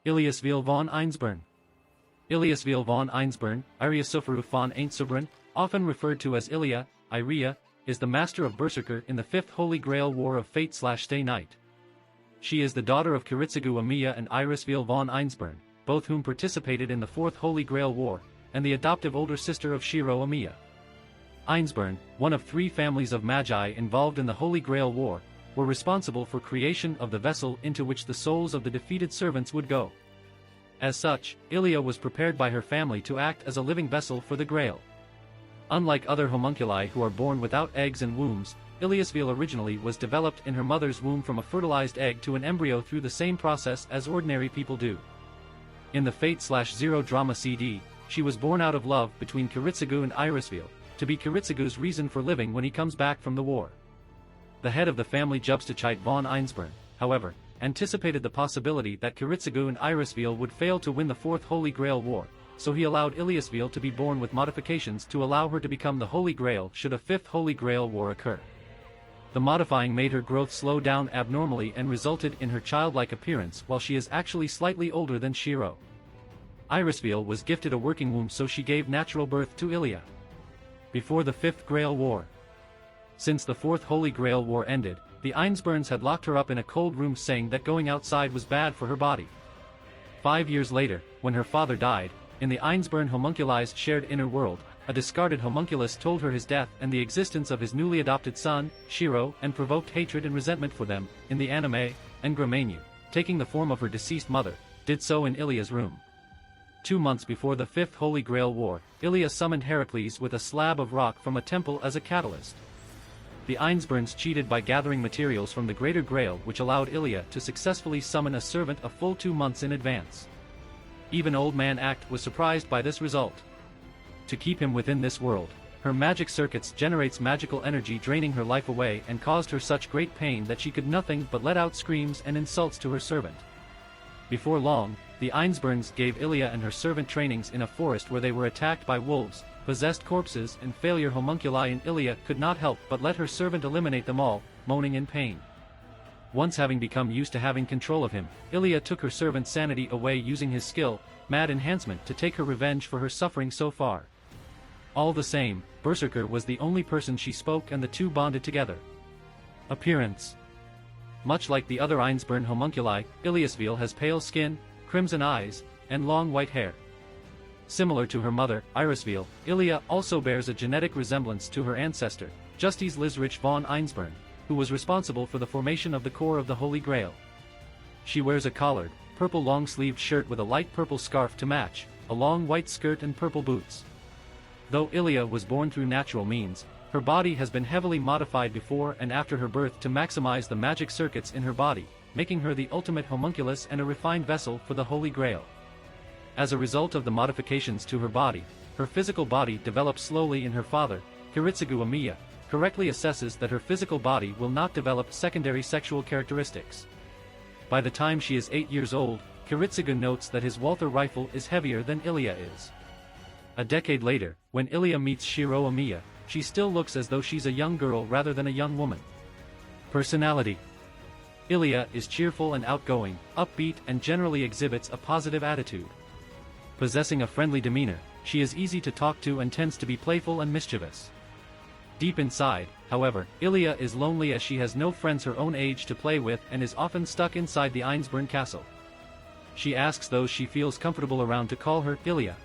Illyasviel von Einzbern. Illyasviel von Einzbern, Illyasviel von Einzbern, often referred to as Ilya, Iria, is the master of Berserker in the Fifth Holy Grail War of Fate/Stay Night. She is the daughter of Kiritsugu Amiya and Illyasviel von Einzbern, both whom participated in the Fourth Holy Grail War, and the adoptive older sister of Shiro Amiya. Einzbern, one of 3 families of magi involved in the Holy Grail War, were responsible for creation of the vessel into which the souls of the defeated servants would go. As such, Ilya was prepared by her family to act as a living vessel for the Grail. Unlike other homunculi who are born without eggs and wombs, Illyasviel originally was developed in her mother's womb from a fertilized egg to an embryo through the same process as ordinary people do. In the Fate/Zero drama CD, she was born out of love between Kiritsugu and Illyasviel, to be Kiritsugu's reason for living when he comes back from the war. The head of the family Jubstachite von Einzbern, however, anticipated the possibility that Kiritsugu and Illyasviel would fail to win the Fourth Holy Grail War, so he allowed Illyasviel to be born with modifications to allow her to become the Holy Grail should a Fifth Holy Grail War occur. The modifying made her growth slow down abnormally and resulted in her childlike appearance while she is actually slightly older than Shiro. Illyasviel was gifted a working womb, so she gave natural birth to Ilya. Before the Fifth Grail War. Since the Fourth Holy Grail War ended, the Einzberns had locked her up in a cold room, saying that going outside was bad for her body. 5 years later, when her father died, in the Einzbern homunculized shared inner world, a discarded homunculus told her his death and the existence of his newly adopted son, Shiro, and provoked hatred and resentment for them. In the anime, Ngramenu, taking the form of her deceased mother, did so in Ilya's room. 2 months before the Fifth Holy Grail War, Ilya summoned Heracles with a slab of rock from a temple as a catalyst. The Einzberns cheated by gathering materials from the Greater Grail, which allowed Ilya to successfully summon a servant a full 2 months in advance. Even Old Man Act was surprised by this result. To keep him within this world, her magic circuits generates magical energy, draining her life away, and caused her such great pain that she could nothing but let out screams and insults to her servant. Before long, the Einzberns gave Ilya and her servant trainings in a forest where they were attacked by wolves, possessed corpses, and failure homunculi, and Ilya could not help but let her servant eliminate them all, moaning in pain. Once having become used to having control of him, Ilya took her servant's sanity away using his skill, Mad Enhancement, to take her revenge for her suffering so far. All the same, Berserker was the only person she spoke, and the two bonded together. Appearance. Much like the other Einzbern homunculi, Illyasviel has pale skin, crimson eyes, and long white hair. Similar to her mother, Illyasviel, Ilya also bears a genetic resemblance to her ancestor, Justis Lizrich von Einzbern, who was responsible for the formation of the core of the Holy Grail. She wears a collared, purple long-sleeved shirt with a light purple scarf to match, a long white skirt and purple boots. Though Ilya was born through natural means, her body has been heavily modified before and after her birth to maximize the magic circuits in her body, making her the ultimate homunculus and a refined vessel for the Holy Grail. As a result of the modifications to her body, her physical body develops slowly, and her father, Kiritsugu Amiya, correctly assesses that her physical body will not develop secondary sexual characteristics. By the time she is 8 years old, Kiritsugu notes that his Walther rifle is heavier than Ilya is. A decade later, when Ilya meets Shiro Amiya, she still looks as though she's a young girl rather than a young woman. Personality. Ilya is cheerful and outgoing, upbeat, and generally exhibits a positive attitude. Possessing a friendly demeanor, she is easy to talk to and tends to be playful and mischievous. Deep inside, however, Ilya is lonely as she has no friends her own age to play with and is often stuck inside the Einzbern castle. She asks those she feels comfortable around to call her Ilya.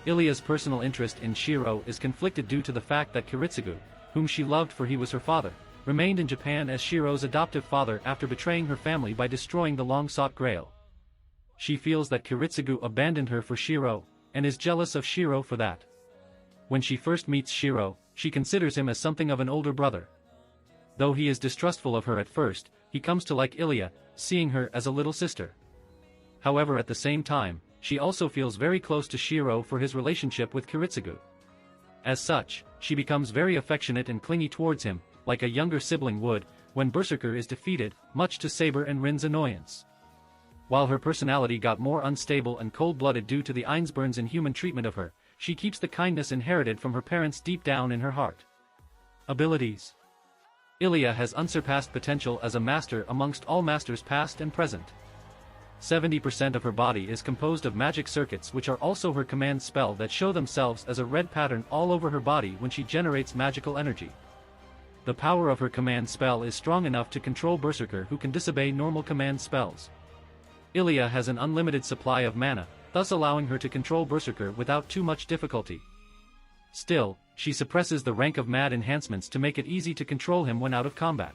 Ilya's personal interest in Shiro is conflicted due to the fact that Kiritsugu, whom she loved for he was her father, remained in Japan as Shiro's adoptive father after betraying her family by destroying the long-sought Grail. She feels that Kiritsugu abandoned her for Shiro, and is jealous of Shiro for that. When she first meets Shiro, she considers him as something of an older brother. Though he is distrustful of her at first, he comes to like Ilya, seeing her as a little sister. However, at the same time, she also feels very close to Shiro for his relationship with Kiritsugu. As such, she becomes very affectionate and clingy towards him, like a younger sibling would, when Berserker is defeated, much to Saber and Rin's annoyance. While her personality got more unstable and cold-blooded due to the Einzbern's inhuman treatment of her, she keeps the kindness inherited from her parents deep down in her heart. Abilities. Ilya has unsurpassed potential as a master amongst all masters past and present. 70% of her body is composed of magic circuits, which are also her command spell that show themselves as a red pattern all over her body when she generates magical energy. The power of her command spell is strong enough to control Berserker who can disobey normal command spells. Ilya has an unlimited supply of mana, thus allowing her to control Berserker without too much difficulty. Still, she suppresses the rank of Mad enhancements to make it easy to control him when out of combat.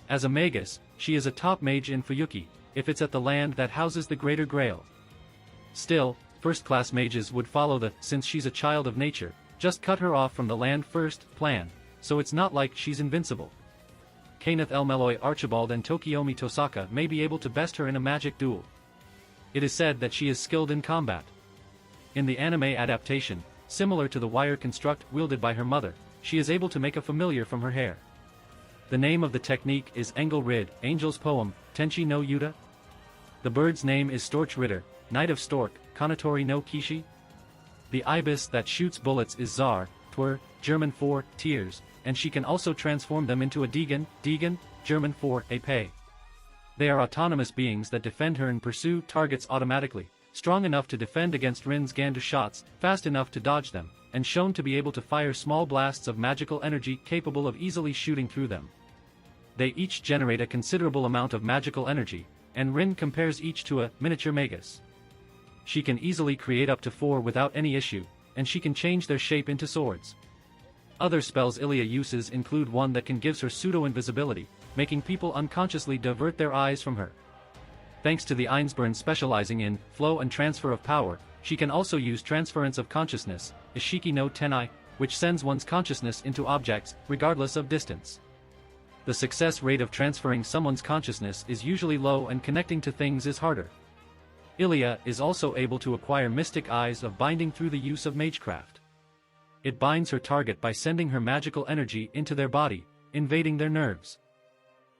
As a magus, she is a top mage in Fuyuki, if it's at the land that houses the Greater Grail. Still, first-class mages would follow the "since she's a child of nature, just cut her off from the land first" plan, so it's not like she's invincible. Kenneth Elmeloy Archibald and Tokiomi Tosaka may be able to best her in a magic duel. It is said that she is skilled in combat. In the anime adaptation, similar to the wire construct wielded by her mother, she is able to make a familiar from her hair. The name of the technique is Engel Rid, Angel's Poem, Tenchi no Yuta. The bird's name is Storch Ritter, Knight of Stork, Konatori no Kishi. The ibis that shoots bullets is Zar, Twr, German for tears, and she can also transform them into a Degen, German for a pay. They are autonomous beings that defend her and pursue targets automatically, strong enough to defend against Rin's Gandu shots, fast enough to dodge them, and shown to be able to fire small blasts of magical energy capable of easily shooting through them. They each generate a considerable amount of magical energy, and Rin compares each to a miniature magus. She can easily create up to 4 without any issue, and she can change their shape into swords. Other spells Ilya uses include one that can give her pseudo-invisibility, making people unconsciously divert their eyes from her. Thanks to the Einzbern specializing in flow and transfer of power, she can also use transference of consciousness, Ishiki no Tenai, which sends one's consciousness into objects, regardless of distance. The success rate of transferring someone's consciousness is usually low and connecting to things is harder. Ilya is also able to acquire mystic eyes of binding through the use of magecraft. It binds her target by sending her magical energy into their body, invading their nerves.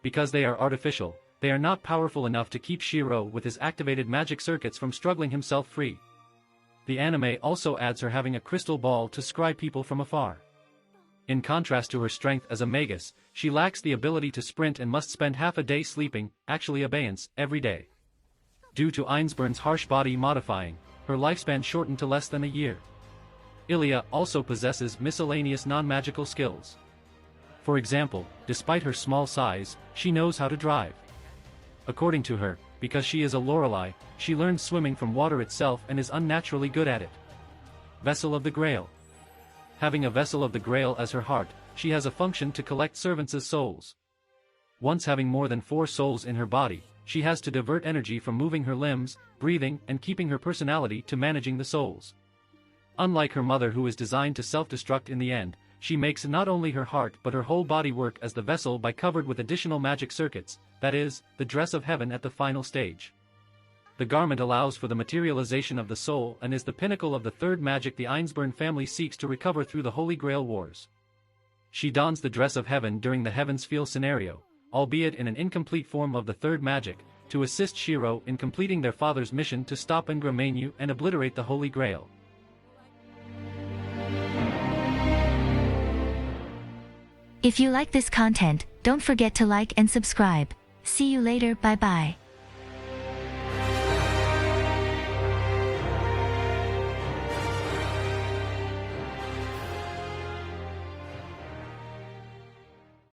Because they are artificial, they are not powerful enough to keep Shiro with his activated magic circuits from struggling himself free. The anime also adds her having a crystal ball to scry people from afar. In contrast to her strength as a magus, she lacks the ability to sprint and must spend half a day sleeping, actually abeyance, every day. Due to Einzbern's harsh body modifying, her lifespan shortened to less than a year. Ilya also possesses miscellaneous non-magical skills. For example, despite her small size, she knows how to drive. According to her, because she is a Lorelei, she learned swimming from water itself and is unnaturally good at it. Vessel of the Grail. Having a Vessel of the Grail as her heart, she has a function to collect servants' souls. Once having more than 4 souls in her body, she has to divert energy from moving her limbs, breathing, and keeping her personality to managing the souls. Unlike her mother who is designed to self-destruct in the end, she makes not only her heart but her whole body work as the vessel by covered with additional magic circuits, that is, the dress of heaven at the final stage. The garment allows for the materialization of the soul and is the pinnacle of the third magic the Einzbern family seeks to recover through the Holy Grail Wars. She dons the dress of heaven during the Heavensfield scenario, albeit in an incomplete form of the third magic, to assist Shiro in completing their father's mission to stop Ngramenu and obliterate the Holy Grail. If you like this content, don't forget to like and subscribe. See you later, bye bye.